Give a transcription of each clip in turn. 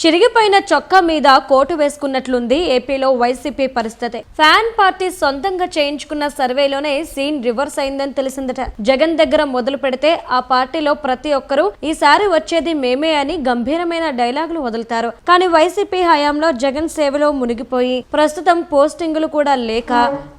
చిరిగిపోయిన చొక్కా మీద కోటు వేసుకున్నట్లుంది ఏపీలో వైసీపీ పరిస్థితి. ఫ్యాన్ పార్టీ సొంతంగా చేయించుకున్న సర్వేలోనే సీన్ రివర్స్ అయిందని తెలిసిందట. జగన్ దగ్గర మొదలు పెడితే ఆ పార్టీలో ప్రతి ఒక్కరూ ఈసారి వచ్చేది మేమే అని గంభీరమైన డైలాగులు వదులుతారు. కానీ వైసీపీ హయాంలో జగన్ సేవలో మునిగిపోయి ప్రస్తుతం పోస్టింగులు కూడా లేక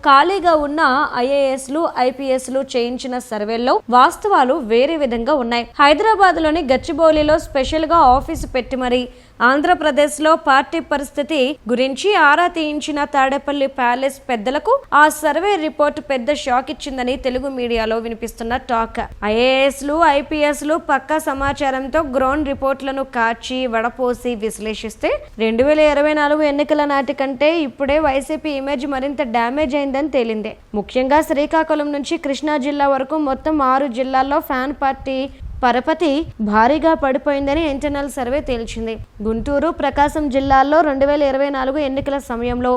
ఖాళీగా ఉన్న ఐఏఎస్లు ఐపీఎస్లు చేయించిన సర్వేల్లో వాస్తవాలు వేరే విధంగా ఉన్నాయి. హైదరాబాద్ లోని గచ్చిబౌలిలో స్పెషల్ గా ఆఫీసు పెట్టి మరి ఆంధ్రప్రదేశ్ లో పార్టీ పరిస్థితి గురించి ఆరా తీయించిన తాడేపల్లి ప్యాలెస్ పెద్దలకు ఆ సర్వే రిపోర్ట్ పెద్ద షాక్ ఇచ్చిందని తెలుగు మీడియాలో వినిపిస్తున్న టాక్. ఐఏఎస్లు ఐపీఎస్లు పక్కా సమాచారంతో గ్రౌండ్ రిపోర్ట్లను కాచి వడపోసి విశ్లేషిస్తే 2024 ఎన్నికల నాటి కంటే ఇప్పుడే వైసీపీ ఇమేజ్ మరింత డ్యామేజ్ అయిందని తేలింది. ముఖ్యంగా శ్రీకాకుళం నుంచి కృష్ణా జిల్లా వరకు మొత్తం 6 జిల్లాల్లో ఫ్యాన్ పార్టీ పరపతి భారీగా పడిపోయిందని ఇంటర్నల్ సర్వే తేల్చింది. గుంటూరు, ప్రకాశం జిల్లాల్లో 2024 ఎన్నికల సమయంలో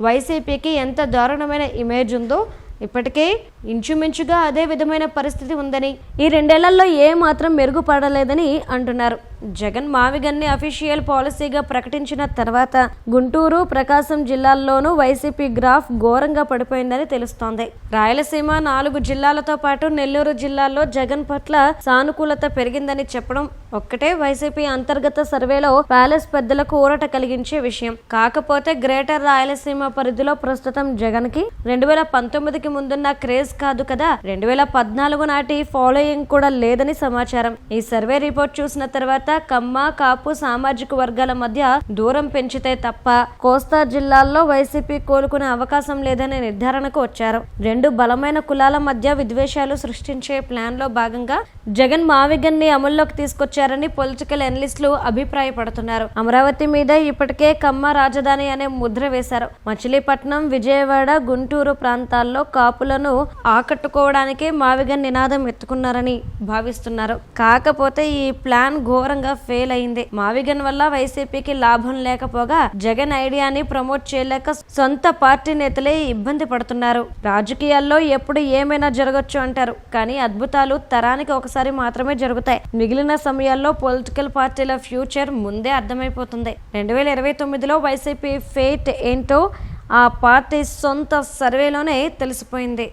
వైసీపీకి ఎంత దారుణమైన ఇమేజ్ ఉందో ఇప్పటికే ఇంచుమించుగా అదే విధమైన పరిస్థితి ఉందని, ఈ 2 ఏళ్లలో ఏ మాత్రం మెరుగుపడలేదని అంటున్నారు. జగన్ మావిగన్ని అఫీషియల్ పాలసీగా ప్రకటించిన తర్వాత గుంటూరు, ప్రకాశం జిల్లాల్లోనూ వైసీపీ గ్రాఫ్ ఘోరంగా పడిపోయిందని తెలుస్తోంది. రాయలసీమ 4 జిల్లాలతో పాటు నెల్లూరు జిల్లాల్లో జగన్ పట్ల సానుకూలత పెరిగిందని చెప్పడం ఒక్కటే వైసీపీ అంతర్గత సర్వేలో ప్యాలెస్ పెద్దలకు ఊరట కలిగించే విషయం. కాకపోతే గ్రేటర్ రాయలసీమ పరిధిలో ప్రస్తుతం జగన్ కి 2019కి ముందున్న క్రేజ్ కాదు కదా, 2014 నాటి ఫాలోయింగ్ కూడా లేదని సమాచారం. ఈ సర్వే రిపోర్ట్ చూసిన తర్వాత కమ్మ, కాపు సామాజిక వర్గాల మధ్య దూరం పెంచితే తప్ప కోస్తా జిల్లాల్లో వైసీపీ కోలుకునే అవకాశం లేదనే నిర్ధారణకు వచ్చారు. 2 బలమైన కులాల మధ్య విద్వేషాలు సృష్టించే ప్లాన్ లో భాగంగా జగన్ మావిగన్ని అమల్లోకి తీసుకొచ్చారని పొలిటికల్ ఎనలిస్టులు అభిప్రాయపడుతున్నారు. అమరావతి మీద ఇప్పటికే కమ్మ రాజధాని అనే ముద్ర వేశారు. మచిలీపట్నం, విజయవాడ, గుంటూరు ప్రాంతాల్లో కాపులను ఆకట్టుకోవడానికే మావిగన్ నినాదం ఎత్తుకున్నారని భావిస్తున్నారు. కాకపోతే ఈ ప్లాన్ ఘోరంగా ఫెయిల్ అయింది. మావిగన్ వల్ల వైసీపీకి లాభం లేకపోగా జగన్ ఐడియాని ప్రమోట్ చేయలేక సొంత పార్టీ నేతలే ఇబ్బంది పడుతున్నారు. రాజకీయాల్లో ఎప్పుడు ఏమైనా జరగచ్చు అంటారు, కానీ అద్భుతాలు తరానికి ఒకసారి మాత్రమే జరుగుతాయి. మిగిలిన సమయాల్లో పొలిటికల్ పార్టీల ఫ్యూచర్ ముందే అర్థమైపోతుంది. 2029లో వైసీపీ ఫేట్ ఏంటో ఆ పార్టీ సొంత సర్వేలోనే తెలిసిపోయింది.